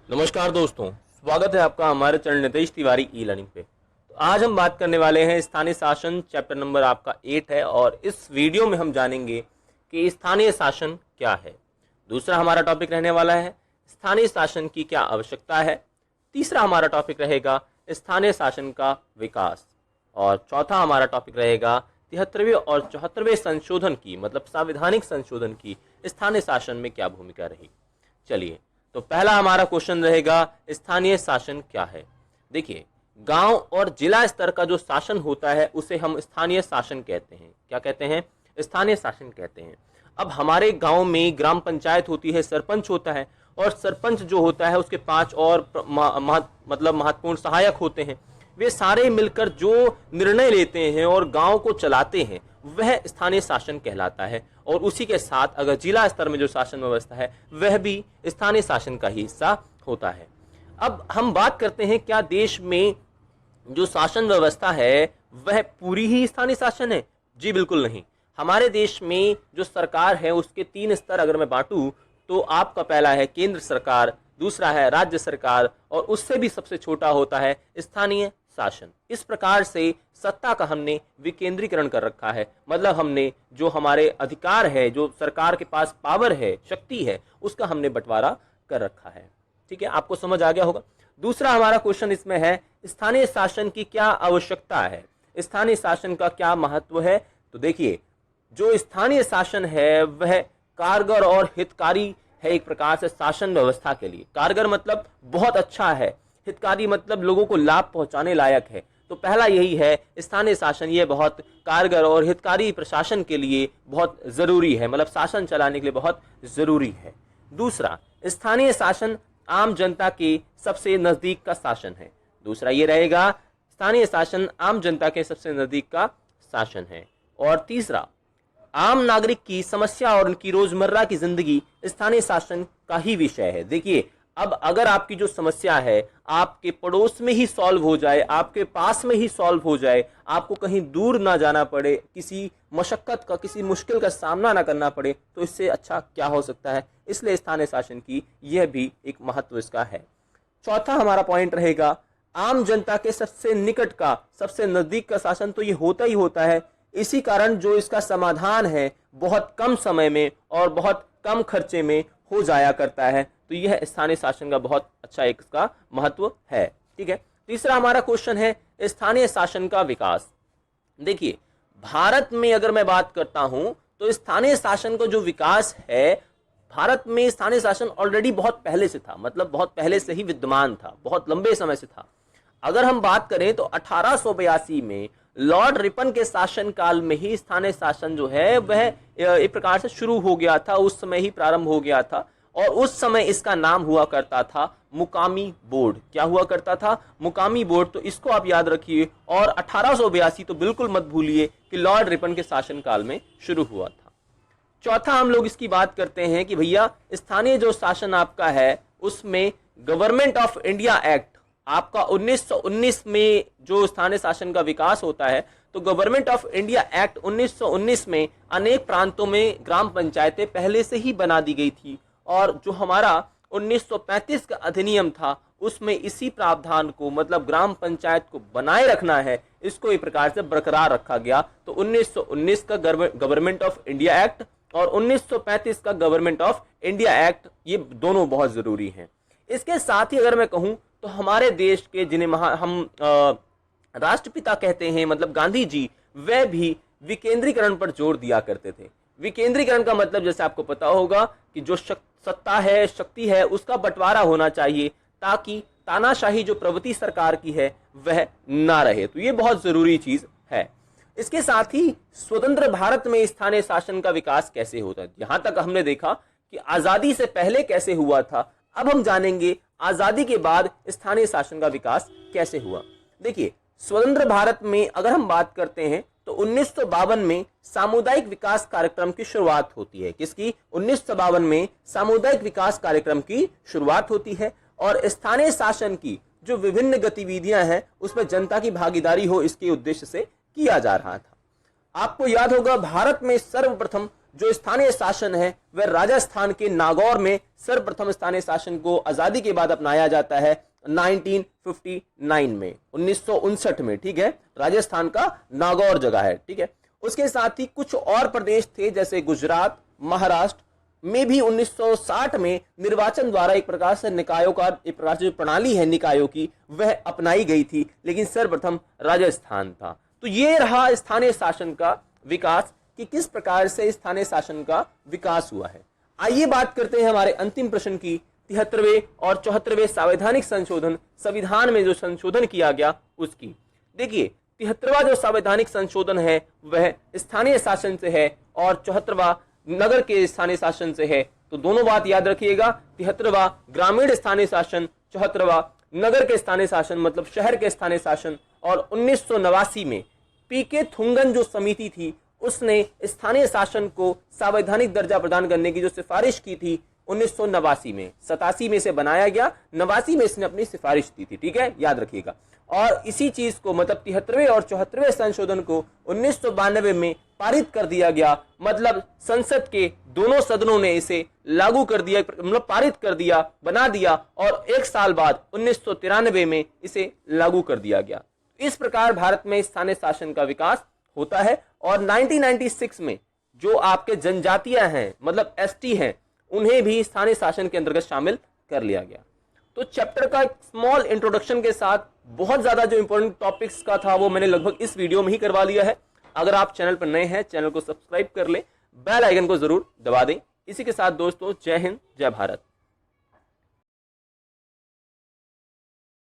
नमस्कार दोस्तों, स्वागत है आपका हमारे channel Nitesh Tiwari e learning पे। तो आज हम बात करने वाले हैं स्थानीय शासन, चैप्टर नंबर आपका 8 है और इस वीडियो में हम जानेंगे कि स्थानीय शासन क्या है। दूसरा हमारा टॉपिक रहने वाला है स्थानीय शासन की क्या आवश्यकता है। तीसरा हमारा टॉपिक रहेगा स्थानीय शासन का विकास और चौथा हमारा टॉपिक रहेगा 73वें और 74वें संशोधन की मतलब संवैधानिक संशोधन की स्थानीय शासन में क्या भूमिका रही। चलिए, तो पहला हमारा क्वेश्चन रहेगा स्थानीय शासन क्या है। देखिए, गांव और जिला स्तर का जो शासन होता है उसे हम स्थानीय शासन कहते हैं। क्या कहते हैं? स्थानीय शासन कहते हैं। अब हमारे गांव में ग्राम पंचायत होती है, सरपंच होता है और सरपंच जो होता है उसके 5 और मतलब महत्वपूर्ण सहायक होते हैं। वे सारे मिलकर जो निर्णय लेते हैं और गांव को चलाते हैं वह स्थानीय शासन कहलाता है। और उसी के साथ अगर जिला स्तर में जो शासन व्यवस्था है वह भी स्थानीय शासन का ही हिस्सा होता है। अब हम बात करते हैं, क्या देश में जो शासन व्यवस्था है वह पूरी ही स्थानीय शासन है? जी बिल्कुल नहीं। हमारे देश में जो सरकार है उसके 3 स्तर अगर मैं बांटूं तो आपका पहला है केंद्र सरकार, दूसरा है राज्य सरकार और उससे भी सबसे छोटा होता है स्थानीय शासन। इस प्रकार से सत्ता का हमने विकेंद्रीकरण कर रखा है। मतलब हमने जो हमारे अधिकार है, जो सरकार के पास पावर है, शक्ति है, उसका हमने बंटवारा कर रखा है। ठीक है, आपको समझ आ गया होगा। दूसरा हमारा क्वेश्चन इसमें है स्थानीय शासन की क्या आवश्यकता है, स्थानीय शासन का क्या महत्व है। तो देखिए, जो स्थानीय शासन है वह कारगर और हितकारी है एक प्रकार से शासन व्यवस्था के लिए। कारगर मतलब बहुत अच्छा है, हितकारी मतलब लोगों को लाभ पहुंचाने लायक है। तो पहला यही है, स्थानीय शासन ये बहुत कारगर और हितकारी प्रशासन के लिए बहुत जरूरी है, मतलब शासन चलाने के लिए बहुत जरूरी है। दूसरा, स्थानीय शासन आम जनता के सबसे नजदीक का शासन है। दूसरा ये रहेगा, स्थानीय शासन आम जनता के सबसे नजदीक का शासन है। और तीसरा, आम नागरिक की समस्या और उनकी रोजमर्रा की जिंदगी स्थानीय शासन का ही विषय है। देखिए, अब अगर आपकी जो समस्या है आपके पड़ोस में ही सॉल्व हो जाए, आपके पास में ही सॉल्व हो जाए, आपको कहीं दूर ना जाना पड़े, किसी मशक्कत का, किसी मुश्किल का सामना ना करना पड़े, तो इससे अच्छा क्या हो सकता है। इसलिए स्थानीय शासन की यह भी एक महत्व इसका है। चौथा हमारा पॉइंट रहेगा, आम जनता के सबसे निकट का, सबसे नजदीक का शासन तो ये होता ही होता है। इसी कारण जो इसका समाधान है बहुत कम समय में और बहुत कम खर्चे में हो जाया करता है। तो यह स्थानीय शासन का बहुत अच्छा एक इसका महत्व है। ठीक है, तीसरा हमारा क्वेश्चन है स्थानीय शासन का विकास। देखिए, भारत में अगर मैं बात करता हूं तो स्थानीय शासन का जो विकास है, भारत में स्थानीय शासन ऑलरेडी बहुत पहले से था, मतलब बहुत पहले से ही विद्यमान था, बहुत लंबे समय से था। अगर हम बात करें तो 1882 में लॉर्ड रिपन के शासन काल में ही स्थानीय शासन जो है वह एक प्रकार से शुरू हो गया था, उस समय ही प्रारंभ हो गया था। और उस समय इसका नाम हुआ करता था मुकामी बोर्ड। क्या हुआ करता था? मुकामी बोर्ड। तो इसको आप याद रखिए। और 1882 तो बिल्कुल मत भूलिए कि लॉर्ड रिपन के शासन काल में शुरू हुआ था। चौथा हम लोग इसकी बात करते हैं कि भैया स्थानीय जो शासन आपका है उसमें गवर्नमेंट ऑफ इंडिया एक्ट आपका 1919 में जो स्थानीय शासन का विकास होता है, तो गवर्नमेंट ऑफ इंडिया एक्ट 1919 में अनेक प्रांतों में ग्राम पंचायतें पहले से ही बना दी गई थी। और जो हमारा 1935 का अधिनियम था उसमें इसी प्रावधान को, मतलब ग्राम पंचायत को बनाए रखना है, इसको एक प्रकार से बरकरार रखा गया। तो 1919 का गवर्नमेंट ऑफ इंडिया एक्ट और 1935 का गवर्नमेंट ऑफ इंडिया एक्ट, ये दोनों बहुत जरूरी हैं। इसके साथ ही अगर मैं कहूं तो हमारे देश के जिन्हें हम राष्ट्रपिता कहते हैं, मतलब गांधी जी, वह भी विकेंद्रीकरण पर जोर दिया करते थे। विकेंद्रीकरण का मतलब जैसे आपको पता होगा कि जो सत्ता है, शक्ति है, उसका बंटवारा होना चाहिए ताकि तानाशाही जो प्रवृत्ति सरकार की है वह ना रहे। तो ये बहुत जरूरी चीज है। इसके साथ ही स्वतंत्र भारत में स्थानीय शासन का विकास कैसे होता है, यहां तक हमने देखा कि आजादी से पहले कैसे हुआ था। अब हम जानेंगे आजादी के बाद स्थानीय शासन का विकास कैसे हुआ। देखिए, स्वतंत्र भारत में अगर हम बात करते हैं तो 1952 में सामुदायिक विकास कार्यक्रम की शुरुआत होती है। किसकी? 1952 में सामुदायिक विकास कार्यक्रम की शुरुआत होती है। और स्थानीय शासन की जो विभिन्न गतिविधियां हैं उसमें जनता की भागीदारी हो, इसके उद्देश्य से किया जा रहा था। आपको याद होगा भारत में सर्वप्रथम जो स्थानीय शासन है वह राजस्थान के नागौर में सर्वप्रथम स्थानीय शासन को आजादी के बाद अपनाया जाता है 1959 में, 1959 में, ठीक है। राजस्थान का नागौर जगह है, ठीक है। उसके साथ ही कुछ और प्रदेश थे जैसे गुजरात, महाराष्ट्र में भी 1960 में निर्वाचन द्वारा एक प्रकार से निकायों का, एक प्रकार से जो प्रणाली है निकायों की, वह अपनाई गई थी, लेकिन सर्वप्रथम राजस्थान था। तो ये रहा स्थानीय शासन का विकास कि किस प्रकार से स्थानीय शासन का विकास हुआ है। आइए बात करते हैं हमारे अंतिम प्रश्न की, 73वें और 74वें संवैधानिक संशोधन, संविधान में जो संशोधन किया गया उसकी। देखिए 73वां जो संवैधानिक संशोधन है वह स्थानीय शासन से है और 74वां नगर के स्थानीय शासन से है। तो दोनों बात याद रखिएगा, 73वां ग्रामीण स्थानीय शासन, 74वां नगर के स्थानीय शासन मतलब शहर के स्थानीय शासन। और 1989 में पीके थुंगन जो समिति थी उसने स्थानीय शासन को संवैधानिक दर्जा प्रदान करने की जो सिफारिश की थी 1989 में, 87 में से बनाया गया, 89 में इसने अपनी सिफारिश दी थी, ठीक है, याद रखिएगा। और इसी चीज को मतलब 73वें और 74वें संशोधन को 1992 में पारित कर दिया गया, मतलब संसद के दोनों सदनों ने इसे लागू कर दिया, मतलब पारित कर दिया, बना दिया, और एक साल बाद 1993 में इसे लागू कर दिया गया। इस प्रकार भारत में स्थानीय शासन का विकास होता है। और 1996 में जो आपके जनजातियां हैं मतलब एसटी हैं, उन्हें भी स्थानीय शासन के अंतर्गत शामिल कर लिया गया। तो चैप्टर का एक स्मॉल इंट्रोडक्शन के साथ बहुत ज्यादा जो इंपॉर्टेंट टॉपिक्स का था वो मैंने लगभग इस वीडियो में ही करवा लिया है। अगर आप चैनल पर नए हैं, चैनल को सब्सक्राइब कर ले, बेल आइकन को जरूर दबा दें। इसी के साथ दोस्तों, जय हिंद, जय भारत।